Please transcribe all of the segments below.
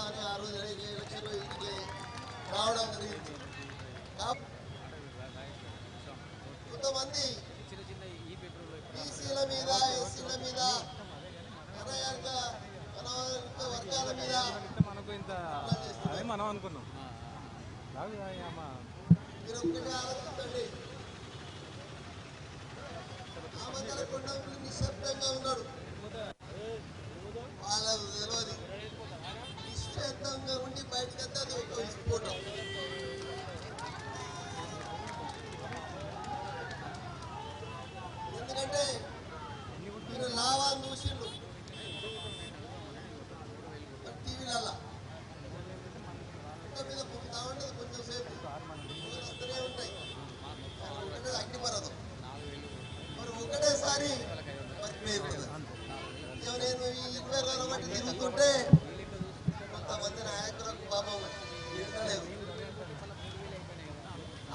కానీ ఆ రోజు ఎలక్షన్లో ఇంటికి రావడం జరిగింది. కొంతమంది బీసీల మీద, ఎస్సీల మీద, అనయాక వర్గాల మీద మనం అనుకున్నాం. మీరు ఒక్కటే ఆలోచించండి. ఆమంతరకొండ నిశ్శబ్దంగా ఉన్నాడు, వాళ్ళకు తెలియదు. నిశ్శబ్దంగా ఉండి బయటకు వస్తే అది ఒక విస్ఫోటం. ఎందుకంటే మీరు లావాలు చూసిండు టీవీలల్లా, మీద పొందుతా ఉండదు. కొంచెం సేపు వస్తూనే ఉంటాయి, ఒకటే అగ్నిపర్వతం. మరి ఒకటేసారి మర్చిపోయిపోతుంది. నేను ఈ 20 రోజుల బట్టి తిరుగుతుంటే కొంతమంది నాయకులకు పాపం తిరగలేదు.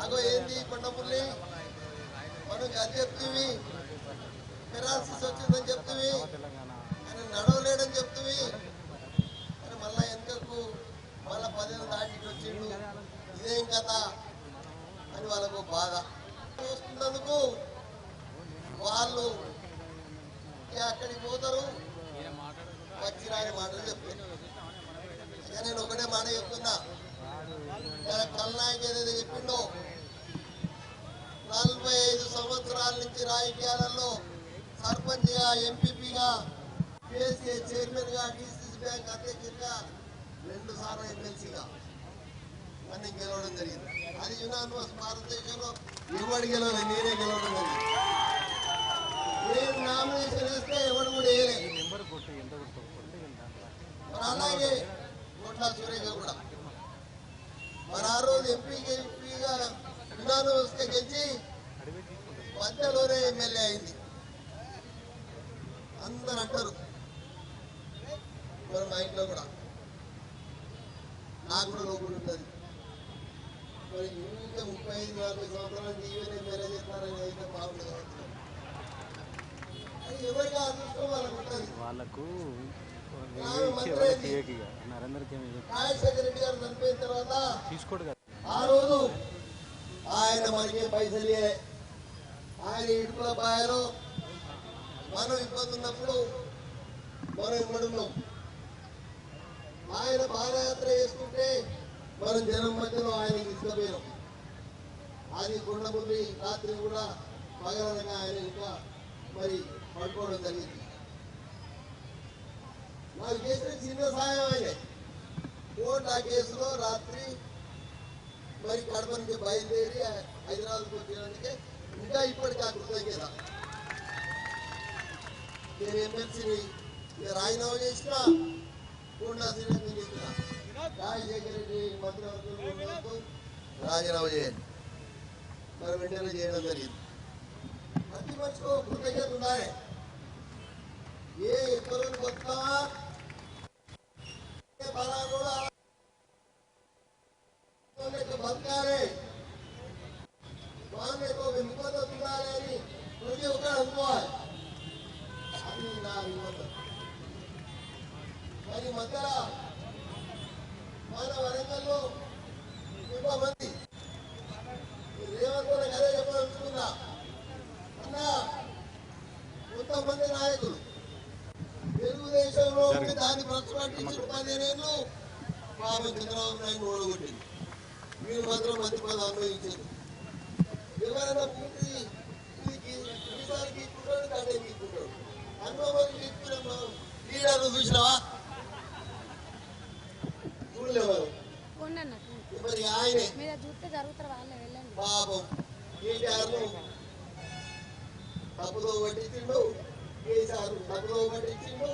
అగో ఏంది కొండపుల్లి, మనం అది చెప్తేవి పెరాలసిస్ వచ్చిందని చెప్తేవి, ఆయన నడవలేడని చెప్తేవి, అని మళ్ళా వెనుకకు మళ్ళా 10 ఏళ్ళు దాటి వచ్చిండు, ఇదేం కథ అని వాళ్ళకు బాధ చూస్తున్నందుకు వాళ్ళు అక్కడికి పోతారు, వచ్చి రాని మాటలు చెప్తారు. ఇక నేను ఒకటే మాట చెప్తున్నా, కల్నాయక్ ఏదైతే చెప్పిండో 45 సంవత్సరాల నుంచి రాజకీయాలలో సర్పంచ్గా, ఎంపీపీగా, పిఎస్సీ చైర్మన్గా, డిసిసి బ్యాంక్ అధ్యక్షుడిగా, 2 సార్లు ఎమ్మెల్సీగా అన్ని గెలవడం జరిగింది. అది యునానిమస్ భారతదేశంలో ఎవరు గెలవలేదు, నేనే గెలవడం జరిగింది. నేను నామినేషన్ వేస్తే ఎవరు కూడా వేయలేదు. మరి అలాగే కొండా సురేఖ కూడా మరి ఆ రోజు ఎంపీగా యునానిమస్గా గెలిచి మధ్యలోనే ఎమ్మెల్యే అయింది. అందరు అంటారు, మరి మా ఇంట్లో కూడా నాకు కూడా లోపల ఉంటుంది. మరి ఇంకా 35-40 సంవత్సరాల నుంచి ఈవెన్ ఎమ్మెల్యే చేస్తారని అయితే బాగుంటుంది. ఎవరికి అదృష్టం వాళ్ళకు ఉంటుంది. వాళ్ళకు రాజశేఖర రెడ్డి గారు చనిపోయిన తర్వాత తీసుకోడు కదా, ఆ రోజు ఆయన మనకి పైసలు ఆయన ఇటుకుల బాయలో మనం ఇబ్బంది ఉన్నప్పుడు మనం ఇమ్మడున్నాం. ఆయన పాదయాత్ర చేసుకుంటే మనం జనం మధ్యలో ఆయన తీసుకుపోయాం. అది కొండముల్లి రాత్రి కూడా పగలనగా ఆయన ఇంకా మరి పడుకోవడం జరిగింది. నాకు చేసిన చిన్న సాయం ఆయనే. కోర్టు కేసులో రాత్రి మరి కడప నుంచి బయలుదేరి హైదరాబాద్కి వచ్చినందుకే ఇంకా ఇప్పటికీ ఆ కృతజ్ఞత. నేను ఎమ్మెల్సీని రాజీనామా చేసిన, కొండా శ్రీరంగం చేసిన, రాజశేఖర రెడ్డి మంత్రివర్గంలో రాజీనామా చేయండి, మరి వెంటనే చేయడం జరిగింది. ప్రతి మనిషికి కృతజ్ఞత ఉండాలి. ఏ ఎక్కడో కొత్తవా కూడా బతకాలి, వాళ్ళకు నిబద్ధత ఉండాలి అని ప్రతి ఒక్కరు అనుకోవాలి. అది నా నిబద్ధత. మరి మధ్యలో మన వరంగల్లో ఎక్కువ మంది రేవంత్ అదే చెప్పదలుచుకున్నా. అన్నా కొంతమంది నాయకులు తెలుగుదేశంలో ఉండి దాన్ని ప్రతిపాటించిన 15 ఏళ్ళు బాబు చంద్రబాబు నాయుడు ఓడగొట్టింది. మీరు మాత్రం మంచి పదవి అనుభవించారు. ఎవరైనా పూర్తి ఈసారి గీక్కుంటాడు, కంటే గీక్కుంటాడు. అనుభవం గీక్కున్నాం. లీడర్లు చూసినావా? చూడలేవారు. మరి ఆయనే పాపం కేటీఆర్ను తప్పుదో పట్టించిండు, కేసీఆర్ తప్పుదో పట్టించిండు,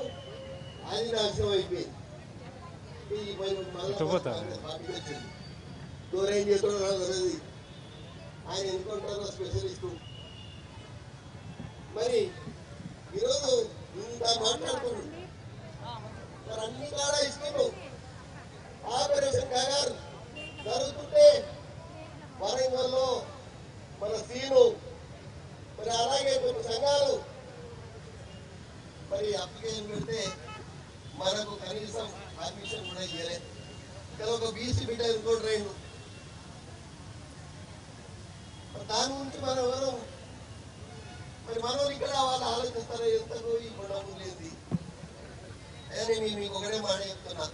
అది నాశనం అయిపోయింది. పార్టీకి వచ్చింది. దూరం చేస్తున్నాడు తెలియదు. ఆయన ఎన్నుకుంటారో స్పెషలిస్టు. మరి ఈరోజు ఇంత మాట్లాడుతున్నాడు. మరి అన్ని కాడ ఇస్తున్నాడు. ఆపరేషన్ కాగారు జరుగుతుంటే వరంగల్లో మన సీను, మరి అలాగే కొన్ని సంఘాలు మరి అప్లికేషన్ పెడితే మనకు కనీసం పర్మిషన్ కూడా ఇవ్వలేదు. ఇక్కడ ఒక బీసీ బిడ్డ ఇంకోటి రైండు. దాని గురించి మనం ఎవరు మరి మనం ఇక్కడ వాళ్ళు ఆలోచిస్తారో ఎంతకు ఈ కొండమూరు లేదు అని నేను మీకు ఒకటే మాట చెప్తున్నా.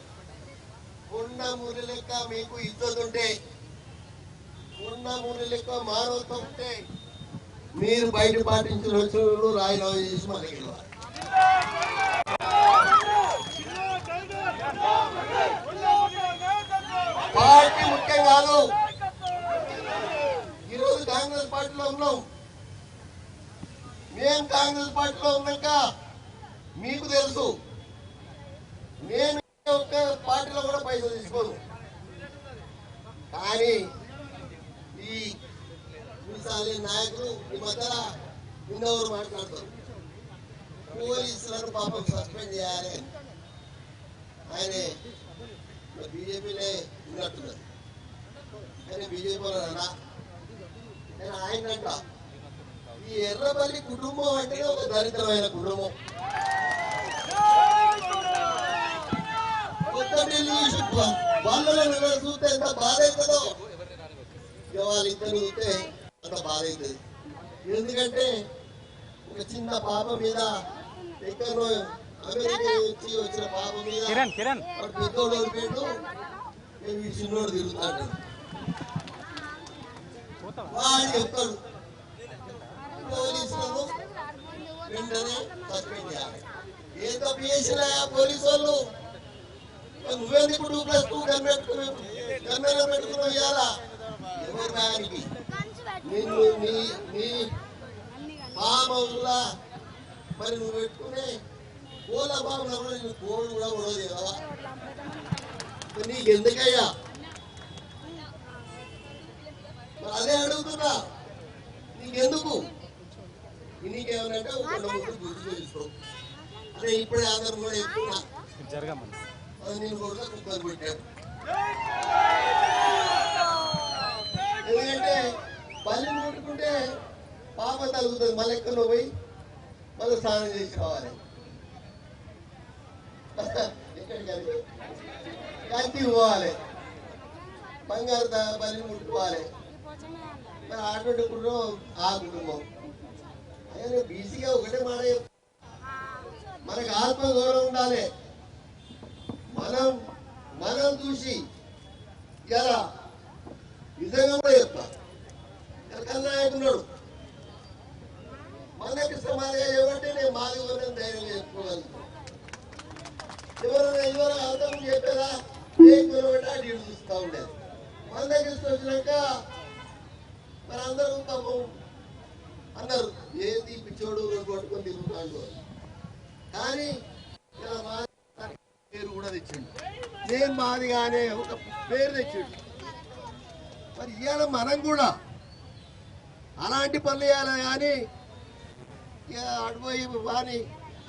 కొండమూరి లెక్క మీకు ఇజ్జత్ ఉంటే, కొండమూరి లెక్క మానవత్వం ఉంటే మీరు బయట పాటించిన రోజులు రాజీనామా చేసి మనకి గెలవాలి. పార్టీ ముఖ్యం కాదు. ఈరోజు కాంగ్రెస్ పార్టీలో ఉన్నాం. మేము కాంగ్రెస్ పార్టీలో ఉన్నాక మీకు తెలుసు, నేను ఒక్క పార్టీలో కూడా పైసలు తీసుకోను. కానీ ఈ మిసాలి నాయకులు ఈ మధ్యలో నిన్నెవరు మాట్లాడతారు, పోలీసులను పాపం సస్పెండ్ చేయాలి. ఆయన బీజేపీలే ఉన్నట్టున్నది, కానీ బీజేపీలో అన్నా నేను ఆయనంట ఈ ఎర్రబల్లి కుటుంబం అంటే ఒక దరిద్రమైన కుటుంబం. కొత్త ఢిల్లీ వాళ్ళలో చూస్తే ఎంత బాధ అవుతుందో, వాళ్ళిద్దరు చూస్తే అంత బాధ అవుతుంది. ఎందుకంటే ఒక చిన్న పాప మీద ఎక్కడో అమెరికా వచ్చి వచ్చిన పాప మీద వాడు పెద్దోడు ఓడిపోయాడు, ఈ చిన్నోడు తిరుగుతాడు. వాడు చెప్తాడు పోలీసులను వెంటనే సస్పెండ్ చేయాలి. ఏ తప్పు చేసినా పోలీసు వాళ్ళు నువ్వెందుకు 2+2 పెట్టుకుని ఇవ్వాలా ఎవరి దానికి? నిన్ను నీ ఫామ్ హౌస్లా మరి నువ్వు పెట్టుకునే కోళ్ళ ఫామ్లో కూడా నువ్వు కోళ్ళు కూడా ఉండదు కదా. నీకు ఎందుకయ్యా? అదే అడుగుతున్నా, నీకెందుకు? నీకేమనంటే ఒక గుర్తు చేసుకో. అదే ఇప్పుడే అందరం కూడా చెప్తున్నా, నేను కూడా కుక్కలు పెట్టాడు. ఎందుకంటే పల్లెలు కొట్టుకుంటే పాప తగ్గుతుంది, మళ్ళీ ఎక్కడో పోయి మళ్ళీ స్నానం చేసి రావాలి. ఎక్కడికి కంటి పోవాలి, బంగారు పల్లెలు ముట్టుకోవాలి. మరి అటువంటి కుటుంబం ఆ కుటుంబం. అదే బీసీగా ఒకటే మాట, మనకు ఆత్మగౌరవం ఉండాలి. మనం చూసి ఇలా నిజంగా కూడా చెప్తా, కన్నాయకున్నాడు మనకి సమాధిగా ఏమంటే నేను మాది కూడా ధైర్యంగా చెప్పుకోగలుగుతాను. ఎవరైనా అర్థం చెప్పేదా ఏమంటే అటు ఇటు చూస్తూ ఉండేది. మన దగ్గర వచ్చినాక మరి అందరూ పాపం అన్నారు, ఏది పిచ్చోడు కొట్టుకొని తిరుగుతాడు. కానీ ఇలా పేరు కూడా తెచ్చిండు, నేను మాది కానీ ఒక పేరు తెచ్చిండు. మరి ఇవాళ మనం కూడా అలాంటి పనులు చేయాలి. కానీ ఇక అటుపోయి వాని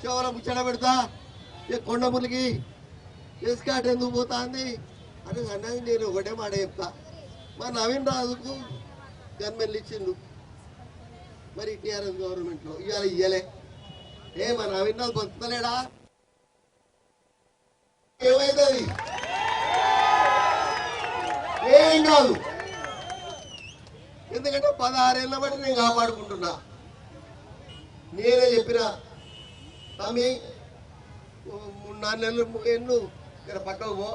చెవుల ముచ్చట పెడతా, ఇక కొండములకి ఎస్కాట్ ఎందుకు పోతుంది అని అన్నది. నేను ఒకటే మాట చెప్తా, మరి నవీన్ రాజుకు గన్మెన్లు ఇచ్చిండు, మరి టీఆర్ఎస్ గవర్నమెంట్లో ఇవాళ ఇయ్యలే. మరి నవీన్ రాజు బతుకుతలేడా? ఏమైతుంది? ఏం కాదు. ఎందుకంటే 16 ఏళ్ళ బట్టి నేను కాపాడుకుంటున్నా. నేనే చెప్పిన తమ్మి 3-4 నెలలు ఇక్కడ పక్కకు పో,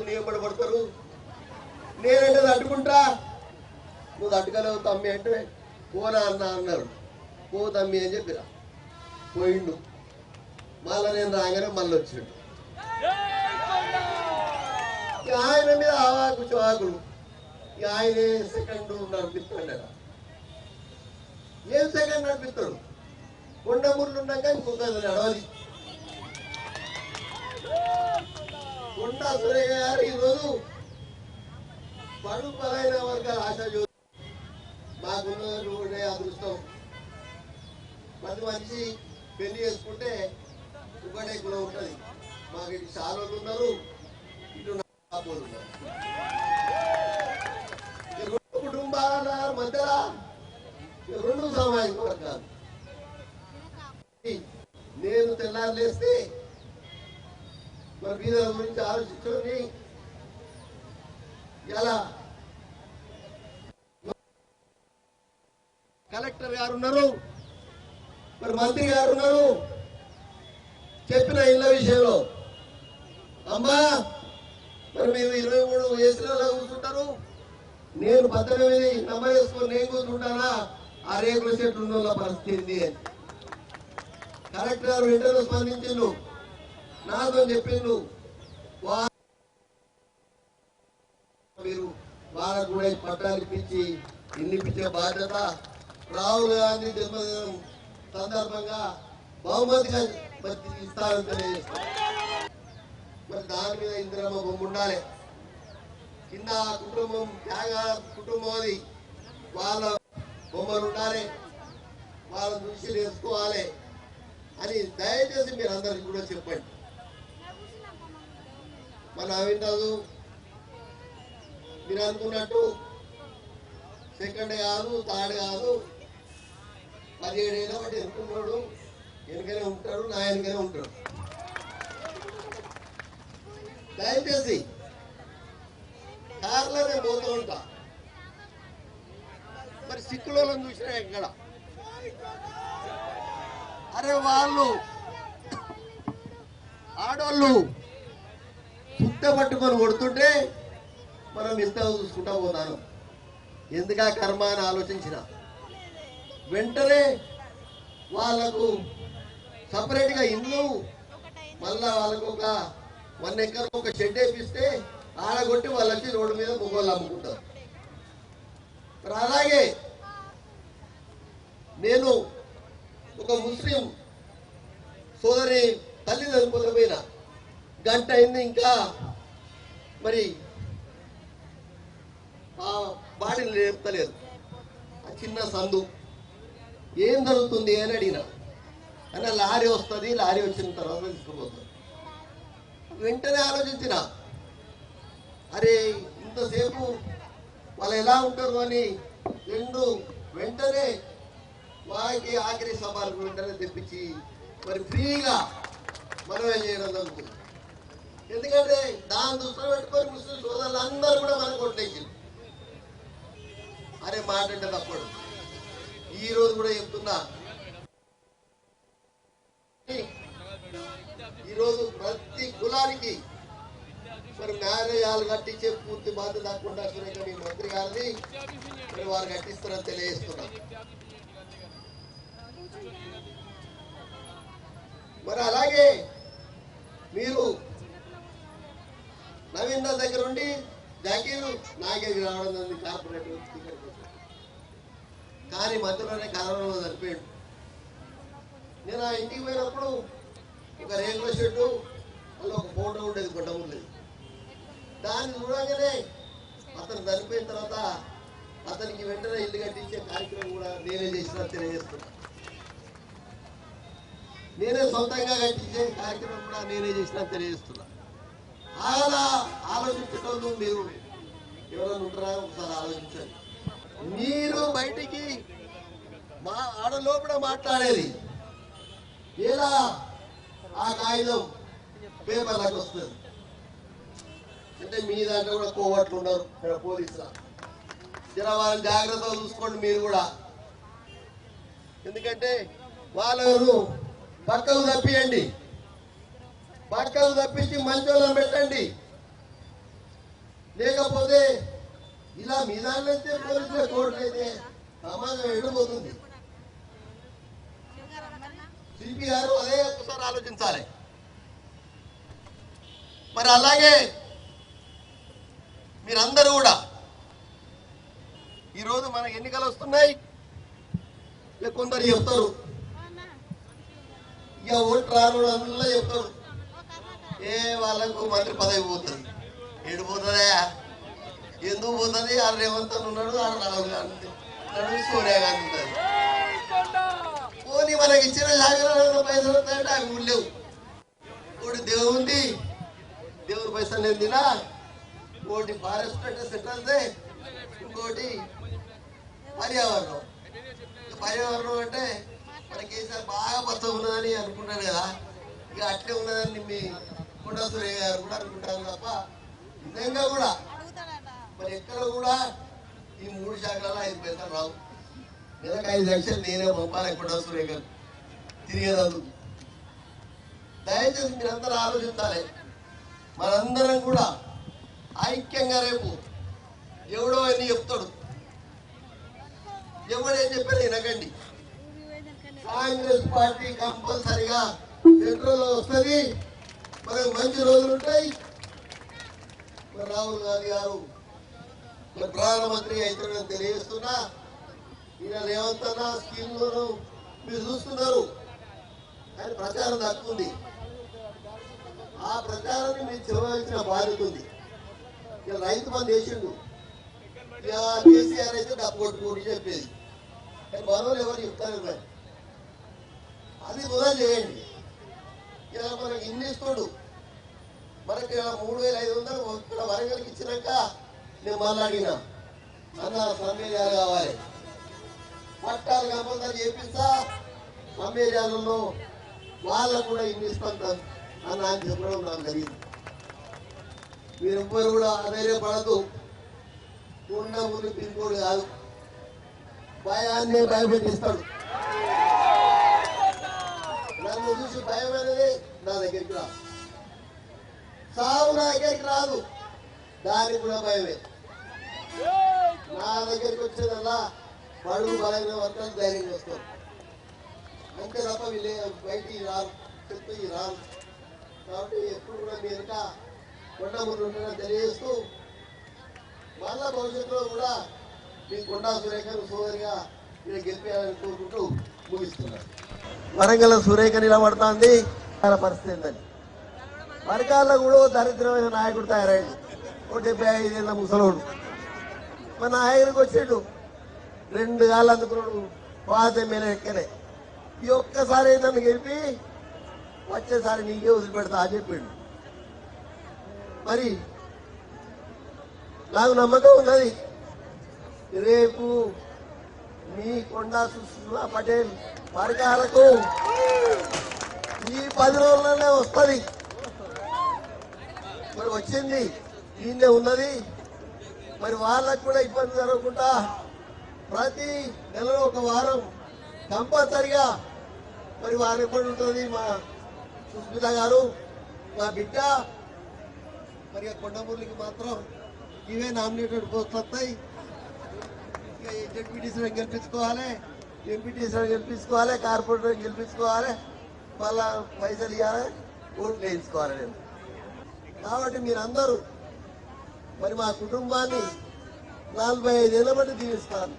నియమపడబడతారు. నేనంటే తట్టుకుంటా, నువ్వు తట్టుకోలేవు తమ్మి అంటే పోనా అన్న అన్నారు. పో తమ్మి అని చెప్పిరా, పోయిండు. మళ్ళీ నేను రాగానే మళ్ళీ వచ్చిండు. ఆయన మీద ఆవాకు చవాకులు. ఆయనే సెకండ్ నడిపిస్తాడు. ఏం సెకండ్ నడిపిస్తాడు? కొండమూరులు ఉన్నాక ఇంకొక నడవాలి. కొండా సురేఖ గారు ఈరోజు బడుగు బలైన వర్గాల ఆశాజ్యోతి. మాకున్న అదృష్టం, ప్రతి మనిషి పెళ్లి చేసుకుంటే ఒకటే కులం ఉంటుంది. మాకు ఇటు చాలోళ్ళు ఉన్నారు, ఇటు నాపోలు ఉన్నారు. రెండు కుటుంబాల మధ్యలో 2 సామాజిక వర్గాలు. నేను తెల్లారు లేస్తే బీదల గురించి ఆలోచించుకొని ఇలా కలెక్టర్ గారు ఉన్నారు, మరి మంత్రి గారు ఉన్నారు. చెప్పిన ఇళ్ళ విషయంలో అమ్మా మరి మీరు 23 ఏసీలలో కూర్చుంటారు, నేను 18 నెంబర్ వేసుకొని నేను కూర్చుంటానా? ఆ రేకుల చెట్లు ఉన్న పరిస్థితి ఏంది అని కలెక్టర్ గారు వెంటనే స్పందించిండు, నాతో చెప్పిండు. మీరు వాళ్ళకు కూడా పట్టాలు ఇప్పించి ఇల్లిపించే బాధ్యత రాహుల్ గాంధీ జన్మదినం సందర్భంగా బహుమతిగా ఇస్తారని తెలియజేస్తారు. మరి దాని మీద ఇందిరమ్మ బొమ్మ ఉండాలి. కింద కుటుంబం త్యాగ కుటుంబం అది, వాళ్ళ బొమ్మలు ఉండాలి, వాళ్ళ దృష్టి నేర్చుకోవాలి అని దయచేసి మీరు అందరికి కూడా చెప్పండి. మన నవీన్ రాజు మీరు అనుకున్నట్టు సెకండ్ కాదు, థర్డ్ కాదు, 17 ఏళ్ళ బట్టి ఎన్నుకున్నాడు, వెనుకనే ఉంటాడు, నా వెనుకనే ఉంటాడు. దయచేసి కార్లోనే పోతూ ఉంటా. మరి సిక్కులను చూసినా ఎక్కడ అరే వాళ్ళు ఆడవాళ్ళు సుత్త పట్టుకొని కొడుతుంటే మనం ఇంత చూసుకుంటా పోతాను. ఎందుకా కర్మ అని ఆలోచించిన వెంటనే వాళ్ళకు సపరేట్గా ఇల్లు, మళ్ళా వాళ్ళకు ఒక 1 ఎకర్ ఒక షెడ్ వేపిస్తే ఆడగొట్టి వాళ్ళు వచ్చి రోడ్డు మీద మొగోళ్ళు అమ్ముకుంటారు. మరి అలాగే నేను ఒక ముస్లిం సోదరి తల్లి చనిపోయిన గంట అయింది, ఇంకా మరి ఆ బాడీని లేపుతలేదు. ఆ చిన్న సందు ఏం జరుగుతుంది అని అడిగిన. అన్న లారీ వస్తుంది, లారీ వచ్చిన తర్వాత తీసుకుపోతుంది. వెంటనే ఆలోచించిన, అరే ఇంతసేపు వాళ్ళు ఎలా ఉంటారు అని వెంటనే వారికి ఆఖరి సభలకు వెంటనే తెప్పించి మరి ఫ్రీగా మనమే చేయడం జరుగుతుంది. ఎందుకంటే దాని దృష్టిలో పెట్టుకొని ముస్లిం సోదరులు అందరూ కూడా మనకు కొట్టేసింది. అరే మాట అంటే తప్పడు. ఈ రోజు కూడా చెప్తున్నా, ఈరోజు ప్రతి కులానికి మరి మ్యారేజ్ హాల్ కట్టించే పూర్తి బాధ్యత కాకుండా మీ మంత్రి గారిని మరి వారు కట్టిస్తారని తెలియజేస్తున్నా. మరి అలాగే మీరు నవీన్ దగ్గర ఉండి జాకీరు నాకే రావడం కార్పొరేట్ కానీ మధ్యలోనే కరోనాలో చనిపోయాడు. నేను ఆ ఇంటికి పోయినప్పుడు ఒక రేకుల షెడ్డు, అలా ఒక ఫోటో ఉండేది, గుడ్డ ఉండేది. దాన్ని చూడగానే అతను చనిపోయిన తర్వాత అతనికి వెంటనే ఇల్లు కట్టించే కార్యక్రమం కూడా నేనే చేసినా తెలియజేస్తున్నా. నేనే సొంతంగా కట్టించే కార్యక్రమం కూడా నేనే చేసినా తెలియజేస్తున్నా. అలా ఆలోచించటం మీరు ఎవరైనా ఉంటారా ఒకసారి ఆలోచించండి. మీరు బయటికి మా ఆడలోపల మాట్లాడేది ఎలా ఆ కాగితం పేపర్లకు వస్తుంది అంటే మీ దాంట్లో కూడా కోవట్లు ఉన్నారు ఇక్కడ పోలీసులు. జర వాళ్ళని జాగ్రత్తగా చూసుకోండి మీరు కూడా. ఎందుకంటే వాళ్ళు పక్కకు తప్పియండి, పక్కకు తప్పించి మంచోళ్ళని పెట్టండి. లేకపోతే ఇలా మీ దాంట్లో అయితే పోలీసుల కోర్టు అయితే సమాజం ఎడిపోతుంది. సిపి గారు అదే ఒకసారి ఆలోచించాలి. మరి అలాగే మీరందరూ కూడా ఈరోజు మనకు ఎన్నికలు వస్తున్నాయి. కొందరు చెప్తారు ఇక ఓటు రాను అందులో చెప్తారు ఏ వాళ్ళకు మంత్రి పదవి పోతుంది. ఏడిపోతుందా? ఎందుకు పోతుంది? ఆ రేవంత్ ఉన్నాడు, ఆ రాహుల్ గాంధీ ఉన్నాడు, సోనియా గాంధీ ఉంటుంది. పోనీ మనకి ఇచ్చిన జాగ్రత్త పైసలు వస్తాయంటే అవి లేవు. ఒకటి దేవుంది, దేవుడి పైసలు నేను తినా, ఇంకోటి ఫారెస్ట్ అంటే సెంట్రల్దే, ఇంకోటి పర్యావరణం. పర్యావరణం అంటే మన కేసీఆర్ బాగా పచ్చగా ఉన్నదని అనుకుంటాను కదా, ఇక అట్లే ఉన్నదని మీ కొండా సూర్య గారు కూడా అనుకుంటారు తప్ప నిజంగా కూడా మరి ఎక్కడ కూడా ఈ 3 శాఖలలో 5 పైసలు రావు. నెలకు 5 లక్షలు నేనే పంపాలి కొండా సూర్య గారు తిరిగేదందుకు. దయచేసి మీరందరూ ఆలోచించాలి. మనందరం కూడా ఐక్యంగా రేపు ఎవడో అని చెప్తాడు, ఎవడేం చెప్పారు వినకండి. కాంగ్రెస్ పార్టీ కంపల్సరిగా సెంట్రల్లో వస్తుంది, మనకు మంచి రోజులు ఉంటాయి. మరి రాహుల్ గాంధీ గారు మరి ప్రధానమంత్రి అవుతాడని తెలియజేస్తున్నా. ఈయన రేవంత్ అన్న స్కీమ్లను మీరు చూస్తున్నారు, కానీ ప్రచారం తక్కువ ఉంది. ఆ ప్రచారాన్ని మీరు చెరవలసిన బాధ్యత ఉంది. ఇక రైతు బంధు వేసిండు, ఇక కేసీఆర్ అయితే డబ్బు కొట్టుకోని చెప్పేది, కానీ మనోళ్ళు ఎవరు చెప్తారు మరి అది మొదలు చేయండి. ఇలా మనకి ఇన్ని ఇస్తాడు, మనకి 3500 ఇక్కడ వరంగల్కి ఇచ్చినాక నేను మాట్లాడినా అన్న సమ్మేళనాలు కావాలి, పట్టాలు కంపల్సరీ చేపిస్తా, సమ్మేళనాలలో వాళ్ళకు కూడా ఇన్ని ఇస్తాం అన్న అని చెప్పడం నాకు జరిగింది. మీరెవ్వరు కూడా అధైర్యపడద్దు. ఉన్న ఊరి పిన్కోడు కాదు, భయాన్నే భయపెట్టిస్తాడు. నన్ను చూసి భయం అనేది నా దగ్గరికి రాదు, సాగు నా దగ్గరికి రాదు, దానికి కూడా భయమే. నా దగ్గరికి వచ్చేదల్లా బడుగు బలైన వర్గాలు ధైర్యంగా వస్తారు, అంతే తప్ప వీళ్ళే బయటికి రారు, చెప్పి రారు. కాబట్టి ఎప్పుడు కూడా మీ వెనుక కొండమూరు ఉండడం తెలియజేస్తూ, మళ్ళా భవిష్యత్తులో కూడా మీ కొండా సురేఖను సోదరిగా మీరు గెలిపేయాలని కోరుకుంటూ ముగిస్తున్నారు. వరంగల్ సురేఖ నిలబడుతుంది, చాలా పరిస్థితి ఏందని వరకాల్లో కూడా దరిద్రమైన నాయకుడు తయారయ్యాడు. 75 ఏళ్ళ ముసలోడు మన నాయకుడికి వచ్చాడు, 2 గాళ్ళు అందుకున్నాడు, పాత ఎమ్మెల్యే ఎక్కనే. ఈ ఒక్కసారి నన్ను గెలిపి వచ్చేసారి నీకే వదిలిపెడతా అని చెప్పాడు. మరి నాకు నమ్మకం ఉన్నది, రేపు మీ కొండా సుష్మా పటేల్ వర్గాలకు ఈ 10 రోజులనే వస్తుంది. మరి వచ్చింది దీన్నే ఉన్నది. మరి వాళ్ళకు కూడా ఇబ్బంది జరగకుండా ప్రతి నెలలో 1 వారం కంపల్సరిగా మరి వారు ఎప్పుడు ఉంటుంది మా సుస్మిత గారు, మా బిడ్డ. మరి కొండమూరులకి మాత్రం ఇవే నామినేటెడ్ పోస్టులు వస్తాయి. ఇక జడ్పీటీసీలను గెలిపించుకోవాలి, ఎంపీటీసీలను గెలిపించుకోవాలి, కార్పొరేటర్ని గెలిపించుకోవాలి, మళ్ళా పైసలు ఇవ్వాలి, ఓట్లు వేయించుకోవాలి. నేను కాబట్టి మీరందరూ మరి మా కుటుంబాన్ని 45 ఏళ్ళ బట్టి దీవిస్తాను.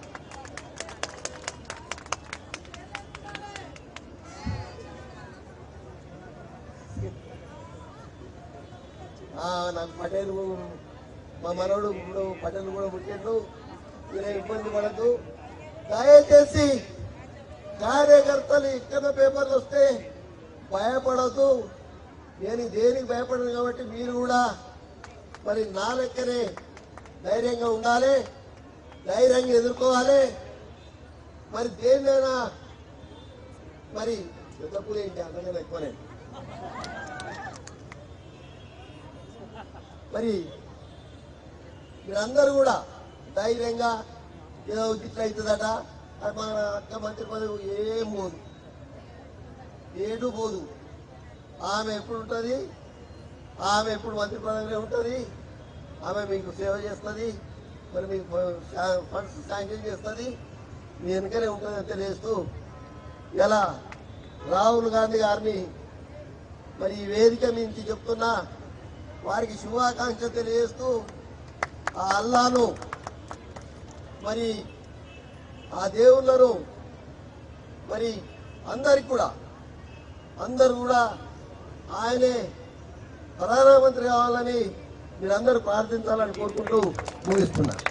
నాకు పటేల్ మా మనవడు ఇప్పుడు పటేల్ కూడా పుట్టిండు, మీరే ఇబ్బంది పడద్దు. దయచేసి కార్యకర్తలు ఇక్కడ పేపర్లు వస్తే భయపడద్దు. నేను దేనికి భయపడను కాబట్టి మీరు కూడా మరి నా లెక్కనే ధైర్యంగా ఉండాలి, ధైర్యంగా ఎదుర్కోవాలి. మరి దేన్నైనా మరి తప్పులు ఏంటి అంతకన్నా ఎక్కువనే. మరి మీరందరూ కూడా ధైర్యంగా ఏదో ఇట్లా అవుతుందట, మన అక్క మంత్రి పదవి ఏం పోదు, ఏడు పోదు. ఆమె ఎప్పుడు ఉంటుంది, ఆమె ఎప్పుడు మంత్రి పదవిలో ఉంటుంది, ఆమె మీకు సేవ చేస్తుంది, మరి మీకు ఫండ్స్ శాంక్షన్ చేస్తుంది, మీ వెనుకనే ఉంటుందని తెలియజేస్తూ ఇలా రాహుల్ గాంధీ గారిని మరి ఈ వేదిక నుంచి చెప్తున్నా, వారికి శుభాకాంక్ష తెలియజేస్తూ ఆ అల్లాను మరి ఆ దేవుళ్ళను మరి అందరు కూడా ఆయనే ప్రధానమంత్రి కావాలని మీరందరూ ప్రార్థించాలని కోరుకుంటూ ముగిస్తున్నారు.